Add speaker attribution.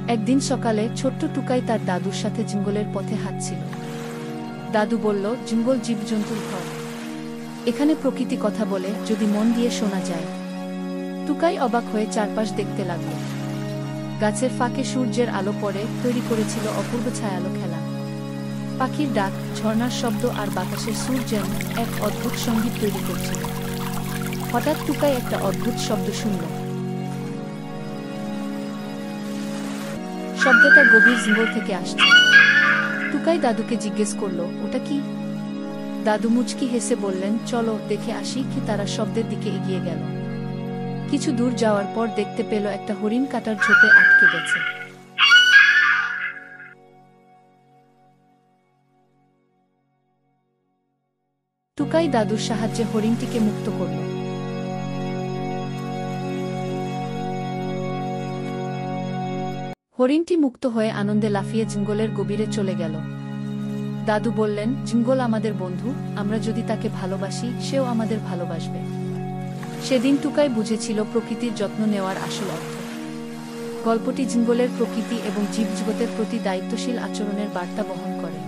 Speaker 1: একদিন সকালে ছোট্ট টুকাই তার দাদুর সাথে জঙ্গলের পথে হাঁটছিল। দাদু বলল, জঙ্গল জীবজন্তুর ঘর, এখানে প্রকৃতি কথা বলে যদি মন দিয়ে শোনা যায়। টুকাই অবাক হয়ে চারপাশ দেখতে লাগল। গাছের ফাঁকে সূর্যের আলো পড়ে তৈরি করেছিল অপূর্ব ছায়ালো খেলা। পাখির ডাক, ঝর্ণার শব্দ আর বাতাসের সুর যেন এক অদ্ভুত সঙ্গীত তৈরি করছিল। হঠাৎ টুকাই একটা অদ্ভুত শব্দ শুনল। শব্দটা গভীর জঙ্গল থেকে আসছে। টুকাই দাদুকে জিজ্ঞেস করল, ওটা কি? দাদু মুচকি হেসে বললেন, চলো দেখে আসি কি। তারা শব্দের দিকে এগিয়ে গেল। কিছু দূর যাওয়ার পর দেখতে পেল একটা হরিণ কাটার ঝোপে আটকে গেছে। টুকাই দাদুর সাহায্যে হরিণটিকে মুক্ত করল। হরিণটি মুক্ত হয়ে আনন্দে লাফিয়ে জঙ্গলের গভীরে চলে গেল। দাদু বললেন, জঙ্গল আমাদের বন্ধু, আমরা যদি তাকে ভালোবাসি সেও আমাদের ভালোবাসবে। সেদিন টুকাই বুঝেছিল প্রকৃতির যত্ন নেওয়ার আসল অর্থ। গল্পটি জঙ্গলের প্রকৃতি এবং জীবজগতের প্রতি দায়িত্বশীল আচরণের বার্তা বহন করে।